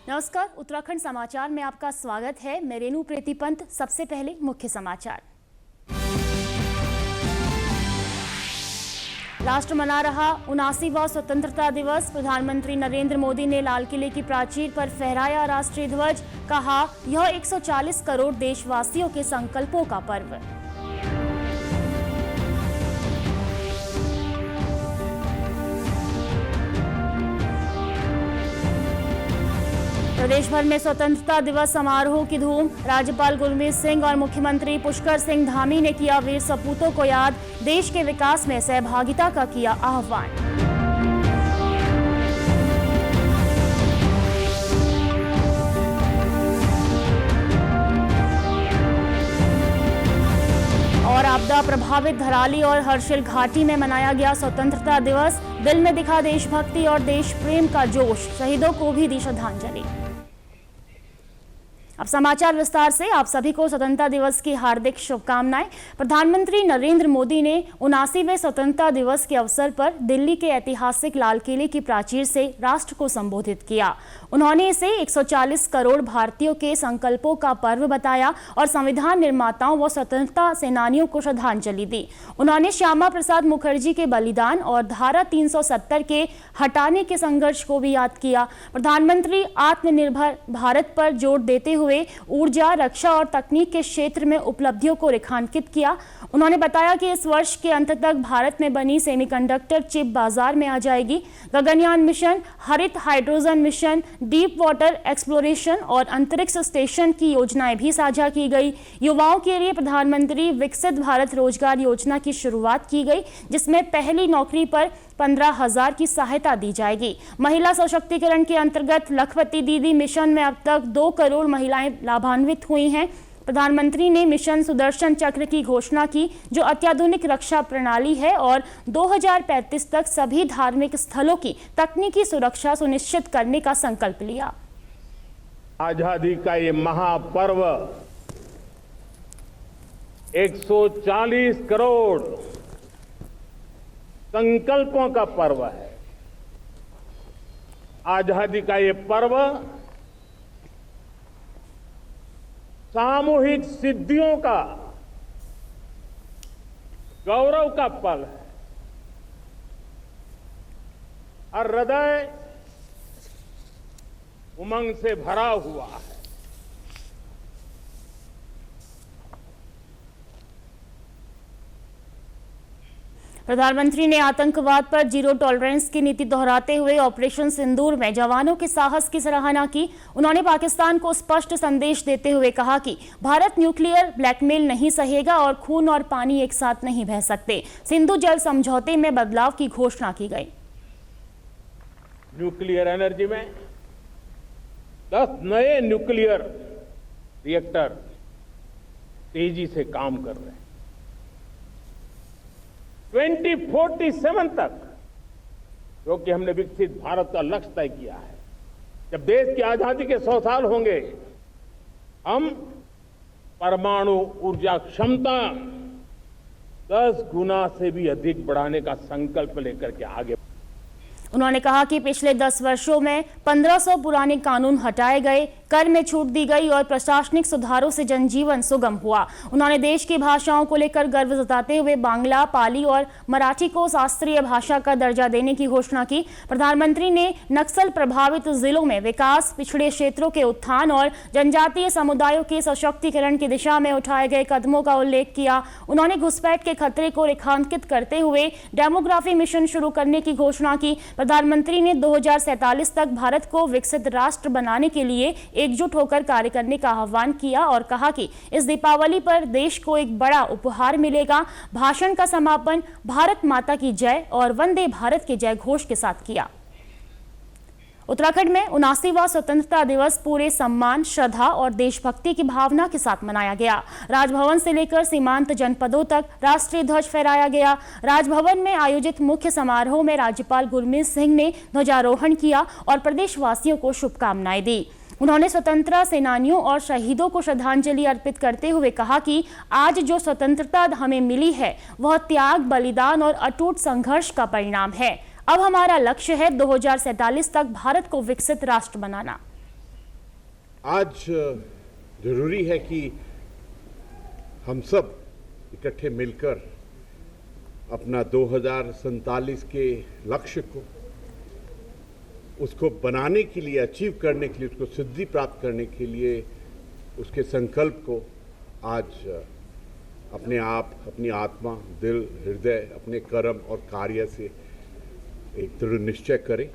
नमस्कार, उत्तराखंड समाचार में आपका स्वागत है। मैं रेणु प्रीति पंत। सबसे पहले मुख्य समाचार। राष्ट्र मना रहा 79वां स्वतंत्रता दिवस। प्रधानमंत्री नरेंद्र मोदी ने लाल किले की प्राचीर पर फहराया राष्ट्रीय ध्वज। कहा, यह 140 करोड़ देशवासियों के संकल्पों का पर्व। प्रदेश भर में स्वतंत्रता दिवस समारोह की धूम। राज्यपाल गुरमीत सिंह और मुख्यमंत्री पुष्कर सिंह धामी ने किया वीर सपूतों को याद। देश के विकास में सहभागिता का किया आह्वान। और आपदा प्रभावित धराली और हर्षिल घाटी में मनाया गया स्वतंत्रता दिवस। दिल में दिखा देशभक्ति और देश प्रेम का जोश। शहीदों को भी दी श्रद्धांजलि। अब समाचार विस्तार से। आप सभी को स्वतंत्रता दिवस की हार्दिक शुभकामनाएं। प्रधानमंत्री नरेंद्र मोदी ने 79वें स्वतंत्रता दिवस के अवसर पर दिल्ली के ऐतिहासिक लाल किले की प्राचीर से राष्ट्र को संबोधित किया। उन्होंने इसे 140 करोड़ भारतीयों के संकल्पों का पर्व बताया और संविधान निर्माताओं व स्वतंत्रता सेनानियों को श्रद्धांजलि दी। उन्होंने श्यामा प्रसाद मुखर्जी के बलिदान और धारा 370 के हटाने के संघर्ष को भी याद किया। प्रधानमंत्री आत्मनिर्भर भारत पर जोर देते हुए ऊर्जा, रक्षा और तकनीक के क्षेत्र में उपलब्धियों को रेखांकित किया। उन्होंने बताया कि इस वर्ष के अंत तक भारत में बनी सेमीकंडक्टर चिप बाजार में आ जाएगी। गगनयान मिशन, हरित hydrogen mission, deep water exploration और अंतरिक्ष स्टेशन की योजनाएं भी साझा की गई। युवाओं के लिए प्रधानमंत्री विकसित भारत रोजगार योजना की शुरुआत की गई, जिसमें पहली नौकरी पर 15,000 की सहायता दी जाएगी। महिला सशक्तिकरण के अंतर्गत लखपति दीदी मिशन में अब तक 2 करोड़ महिलाएं लाभान्वित हुई हैं। प्रधानमंत्री ने मिशन सुदर्शन चक्र की घोषणा की, जो अत्याधुनिक रक्षा प्रणाली है और 2035 तक सभी धार्मिक स्थलों की तकनीकी सुरक्षा सुनिश्चित करने का संकल्प लिया। आजादी का ये महापर्व 140 करोड़ संकल्पों का पर्व है। आजादी का ये पर्व सामूहिक सिद्धियों का गौरव का पल है और हृदय उमंग से भरा हुआ है। प्रधानमंत्री ने आतंकवाद पर जीरो टॉलरेंस की नीति दोहराते हुए ऑपरेशन सिंदूर में जवानों के साहस की सराहना की। उन्होंने पाकिस्तान को स्पष्ट संदेश देते हुए कहा कि भारत न्यूक्लियर ब्लैकमेल नहीं सहेगा और खून और पानी एक साथ नहीं बह सकते। सिंधु जल समझौते में बदलाव की घोषणा की गई। न्यूक्लियर एनर्जी में 10 नए न्यूक्लियर रिएक्टर तेजी से काम कर रहे हैं। 2047 तक, जो कि हमने विकसित भारत का लक्ष्य तय किया है, जब देश की आजादी के 100 साल होंगे, हम परमाणु ऊर्जा क्षमता 10 गुना से भी अधिक बढ़ाने का संकल्प लेकर के आगे। उन्होंने कहा कि पिछले 10 वर्षों में 1500 पुराने कानून हटाए गए, कर में छूट दी गई और प्रशासनिक सुधारों से जनजीवन सुगम हुआ। उन्होंने देश की भाषाओं को लेकर गर्व जताते हुए बांग्ला, पाली और मराठी को शास्त्रीय भाषा का दर्जा देने की घोषणा की। प्रधानमंत्री ने नक्सल प्रभावित जिलों में विकास, पिछड़े क्षेत्रों के उत्थान और जनजातीय समुदायों के सशक्तिकरण की दिशा में उठाए गए कदमों का उल्लेख किया। उन्होंने घुसपैठ के खतरे को रेखांकित करते हुए डेमोग्राफी मिशन शुरू करने की घोषणा की। प्रधानमंत्री ने 2047 तक भारत को विकसित राष्ट्र बनाने के लिए एकजुट होकर कार्य करने का आह्वान किया और कहा कि इस दीपावली पर देश को एक बड़ा उपहार मिलेगा। भाषण का समापन भारत माता की जय और वंदे भारत के जय घोष के साथ किया। उत्तराखंड में 79वां स्वतंत्रता दिवस पूरे सम्मान, श्रद्धा और देशभक्ति की भावना के साथ मनाया गया। राजभवन से लेकर सीमांत जनपदों तक राष्ट्रीय ध्वज फहराया गया। राजभवन में आयोजित मुख्य समारोह में राज्यपाल गुरमीत सिंह ने ध्वजारोहण किया और प्रदेशवासियों को शुभकामनाएं दी। उन्होंने स्वतंत्रता सेनानियों और शहीदों को श्रद्धांजलि अर्पित करते हुए कहा कि आज जो स्वतंत्रता हमें मिली है वह त्याग, बलिदान और अटूट संघर्ष का परिणाम है। अब हमारा लक्ष्य है 2047 तक भारत को विकसित राष्ट्र बनाना। आज जरूरी है कि हम सब इकट्ठे मिलकर अपना 2047 के लक्ष्य को, उसको बनाने के लिए, अचीव करने के लिए, उसको सिद्धि प्राप्त करने के लिए, उसके संकल्प को आज अपने आप, अपनी आत्मा, दिल, हृदय, अपने कर्म और कार्य से एक दृढ़ निश्चय करें।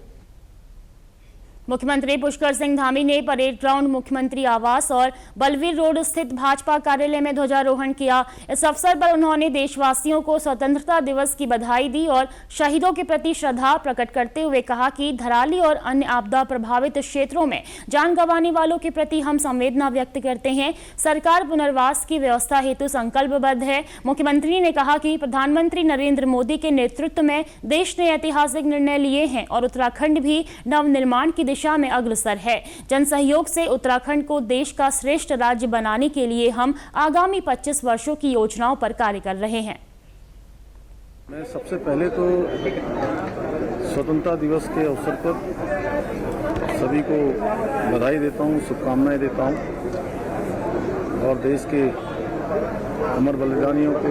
मुख्यमंत्री पुष्कर सिंह धामी ने परेड ग्राउंड, मुख्यमंत्री आवास और बलवीर रोड स्थित भाजपा कार्यालय में ध्वजारोहण किया। इस अवसर पर उन्होंने देशवासियों को स्वतंत्रता दिवस की बधाई दी और शहीदों के प्रति श्रद्धा प्रकट करते हुए कहा कि धराली और अन्य आपदा प्रभावित क्षेत्रों में जान गंवाने वालों के प्रति हम संवेदना व्यक्त करते हैं। सरकार पुनर्वास की व्यवस्था हेतु संकल्पबद्ध है। मुख्यमंत्री ने कहा कि प्रधानमंत्री नरेंद्र मोदी के नेतृत्व में देश ने ऐतिहासिक निर्णय लिए हैं और उत्तराखंड भी नवनिर्माण की दिशा में अग्रसर है। जन सहयोग से उत्तराखंड को देश का श्रेष्ठ राज्य बनाने के लिए हम आगामी 25 वर्षों की योजनाओं पर कार्य कर रहे हैं। मैं सबसे पहले तो स्वतंत्रता दिवस के अवसर पर सभी को बधाई देता हूं, शुभकामनाएं देता हूं और देश के अमर बलिदानियों को,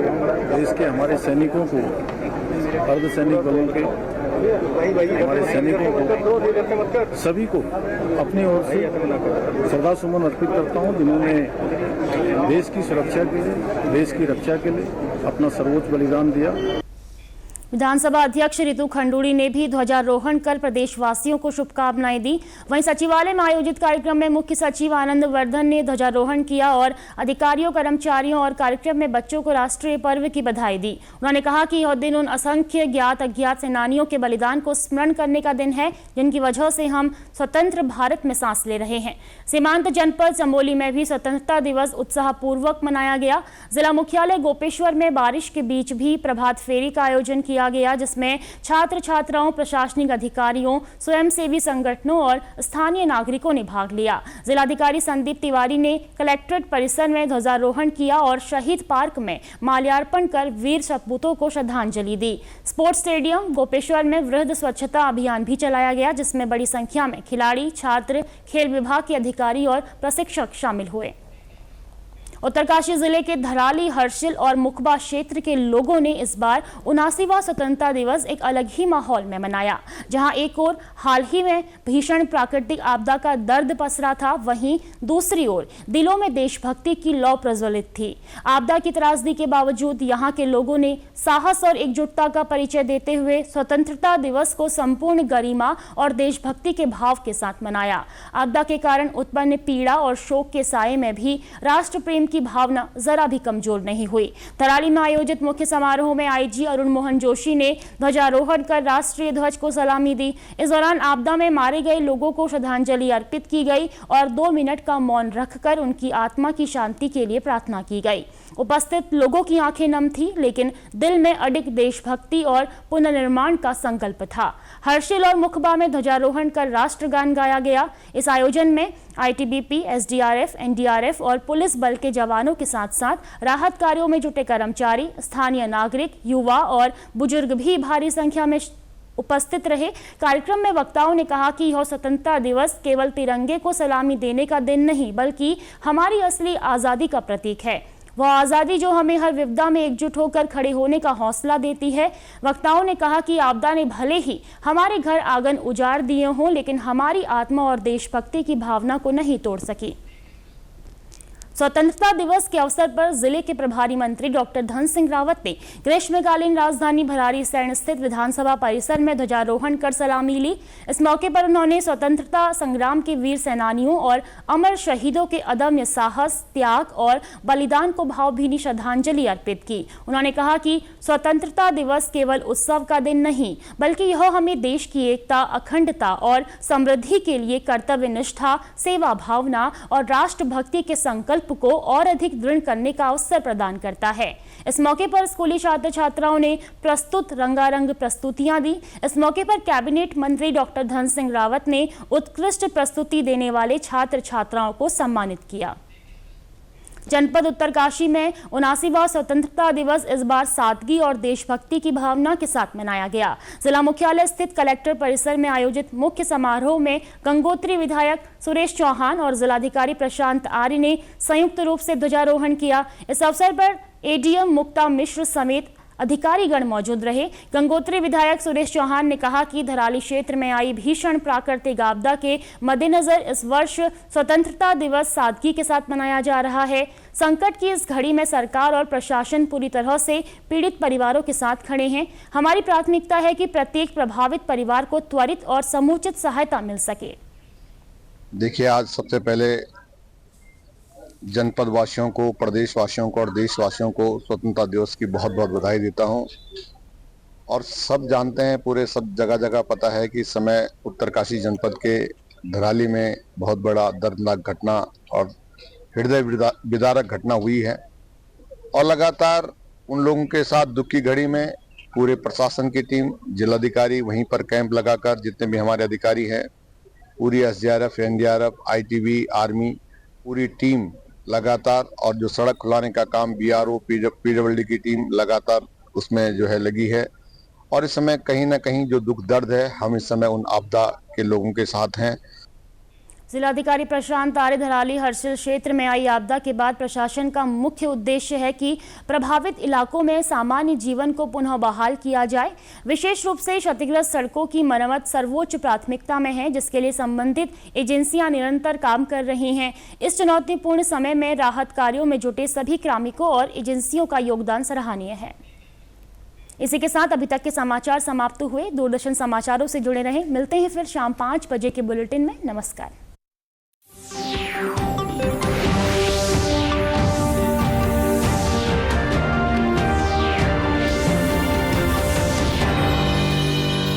देश के हमारे सैनिकों को, अर्धसैनिक बलों के हमारे सैनिकों को, सभी को अपनी ओर से श्रद्धा सुमन अर्पित करता हूं, जिन्होंने देश की सुरक्षा के लिए, देश की रक्षा के लिए अपना सर्वोच्च बलिदान दिया। विधानसभा अध्यक्ष रितु खंडूड़ी ने भी ध्वजारोहण कर प्रदेशवासियों को शुभकामनाएं दी। वहीं सचिवालय में आयोजित कार्यक्रम में मुख्य सचिव आनंद वर्धन ने ध्वजारोहण किया और अधिकारियों, कर्मचारियों और कार्यक्रम में बच्चों को राष्ट्रीय पर्व की बधाई दी। उन्होंने कहा कि यह दिन उन असंख्य ज्ञात अज्ञात सेनानियों के बलिदान को स्मरण करने का दिन है, जिनकी वजह से हम स्वतंत्र भारत में सांस ले रहे हैं। सीमांत जनपद चमोली में भी स्वतंत्रता दिवस उत्साहपूर्वक मनाया गया। जिला मुख्यालय गोपेश्वर में बारिश के बीच भी प्रभात फेरी का आयोजन किया गया, जिसमें छात्र छात्राओं, प्रशासनिक अधिकारियों, स्वयंसेवी संगठनों और स्थानीय नागरिकों ने भाग लिया। जिलाधिकारी संदीप तिवारी ने कलेक्ट्रेट परिसर में ध्वजारोहण किया और शहीद पार्क में माल्यार्पण कर वीर सपूतों को श्रद्धांजलि दी। स्पोर्ट्स स्टेडियम गोपेश्वर में वृहद स्वच्छता अभियान भी चलाया गया, जिसमें बड़ी संख्या में खिलाड़ी, छात्र, खेल विभाग के अधिकारी और प्रशिक्षक शामिल हुए। उत्तरकाशी जिले के धराली, हर्षिल और मुखबा क्षेत्र के लोगों ने इस बार 79वां स्वतंत्रता दिवस एक अलग ही माहौल में मनाया। जहां एक ओर हाल ही में भीषण प्राकृतिक आपदा का दर्द पसरा था, वहीं दूसरी ओर दिलों में देशभक्ति की लौ प्रज्वलित थी। आपदा की त्रासदी के बावजूद यहां के लोगों ने साहस और एकजुटता का परिचय देते हुए स्वतंत्रता दिवस को संपूर्ण गरिमा और देशभक्ति के भाव के साथ मनाया। आपदा के कारण उत्पन्न पीड़ा और शोक के साये में भी राष्ट्र प्रेम की भावना जरा भी कमजोर नहीं हुई। धराली में आयोजित मुख्य समारोह में आईजी अरुण मोहन जोशी ने ध्वजारोहण कर राष्ट्रीय ध्वज को सलामी दी। इस दौरान आपदा में मारे गए लोगों को श्रद्धांजलि अर्पित की गई और 2 मिनट का मौन रखकर उनकी आत्मा की शांति के लिए प्रार्थना की गई। उपस्थित लोगों की आंखें नम थी, लेकिन दिल में अडिग देशभक्ति और पुनर्निर्माण का संकल्प था। हर्षिल और मुखबा में ध्वजारोहण कर राष्ट्रगान गाया गया। इस आयोजन में आईटीबीपी, एसडीआरएफ, एनडीआरएफ और पुलिस बल के जवानों के साथ साथ राहत कार्यों में जुटे कर्मचारी, स्थानीय नागरिक, युवा और बुजुर्ग भी भारी संख्या में उपस्थित रहे। कार्यक्रम में वक्ताओं ने कहा कि यह स्वतंत्रता दिवस केवल तिरंगे को सलामी देने का दिन नहीं, बल्कि हमारी असली आज़ादी का प्रतीक है। वह आज़ादी जो हमें हर विपदा में एकजुट होकर खड़े होने का हौसला देती है। वक्ताओं ने कहा कि आपदा ने भले ही हमारे घर आंगन उजाड़ दिए हों, लेकिन हमारी आत्मा और देशभक्ति की भावना को नहीं तोड़ सकी। स्वतंत्रता दिवस के अवसर पर जिले के प्रभारी मंत्री डॉक्टर धन सिंह रावत ने ग्रीष्मकालीन राजधानी भराड़ीसैंण स्थित विधानसभा परिसर में ध्वजारोहण कर सलामी ली। इस मौके पर उन्होंने स्वतंत्रता संग्राम के वीर सेनानियों और अमर शहीदों के अदम्य साहस, त्याग और बलिदान को भावभीनी श्रद्धांजलि अर्पित की। उन्होंने कहा कि स्वतंत्रता दिवस केवल उत्सव का दिन नहीं, बल्कि यह हमें देश की एकता, अखंडता और समृद्धि के लिए कर्तव्य निष्ठा, सेवा भावना और राष्ट्रभक्ति के संकल्प को और अधिक दृढ़ करने का अवसर प्रदान करता है। इस मौके पर स्कूली छात्र छात्राओं ने प्रस्तुत रंगारंग प्रस्तुतियां दी। इस मौके पर कैबिनेट मंत्री डॉक्टर धन सिंह रावत ने उत्कृष्ट प्रस्तुति देने वाले छात्र छात्राओं को सम्मानित किया। जनपद उत्तरकाशी में 79वां स्वतंत्रता दिवस इस बार सादगी और देशभक्ति की भावना के साथ मनाया गया। जिला मुख्यालय स्थित कलेक्टर परिसर में आयोजित मुख्य समारोह में गंगोत्री विधायक सुरेश चौहान और जिलाधिकारी प्रशांत आर्य ने संयुक्त रूप से ध्वजारोहण किया। इस अवसर पर एडीएम मुक्ता मिश्र समेत अधिकारीगण मौजूद रहे। गंगोत्री विधायक सुरेश चौहान ने कहा कि धराली क्षेत्र में आई भीषण प्राकृतिक आपदा के मद्देनजर इस वर्ष स्वतंत्रता दिवस सादगी के साथ मनाया जा रहा है। संकट की इस घड़ी में सरकार और प्रशासन पूरी तरह से पीड़ित परिवारों के साथ खड़े हैं। हमारी प्राथमिकता है कि प्रत्येक प्रभावित परिवार को त्वरित और समुचित सहायता मिल सके। देखिए, आज सबसे पहले जनपद वासियों को, प्रदेश वासियों को और देशवासियों को स्वतंत्रता दिवस की बहुत बहुत बधाई देता हूं। और सब जानते हैं, पूरे सब जगह जगह पता है कि इस समय उत्तरकाशी जनपद के धराली में बहुत बड़ा दर्दनाक घटना और हृदय विदारक घटना हुई है। और लगातार उन लोगों के साथ दुख की घड़ी में पूरे प्रशासन की टीम, जिलाधिकारी वहीं पर कैंप लगाकर, जितने भी हमारे अधिकारी हैं, पूरी एसडीआरएफ, एनडीआरएफ, आईटीबी, आर्मी, पूरी टीम लगातार, और जो सड़क खुलाने का काम बीआरओ, पीडब्ल्यूडी की टीम लगातार उसमें जो है लगी है। और इस समय कहीं ना कहीं जो दुख दर्द है, हम इस समय उन आपदा के लोगों के साथ हैं। जिलाधिकारी प्रशांत आर्य धराली हर्षिल क्षेत्र में आई आपदा के बाद प्रशासन का मुख्य उद्देश्य है कि प्रभावित इलाकों में सामान्य जीवन को पुनः बहाल किया जाए। विशेष रूप से क्षतिग्रस्त सड़कों की मरम्मत सर्वोच्च प्राथमिकता में है, जिसके लिए संबंधित एजेंसियां निरंतर काम कर रही हैं। इस चुनौतीपूर्ण समय में राहत कार्यों में जुटे सभी कार्मिकों और एजेंसियों का योगदान सराहनीय है। इसी के साथ अभी तक के समाचार समाप्त हुए। दूरदर्शन समाचारों से जुड़े रहें। मिलते हैं फिर शाम 5 बजे के बुलेटिन में। नमस्कार।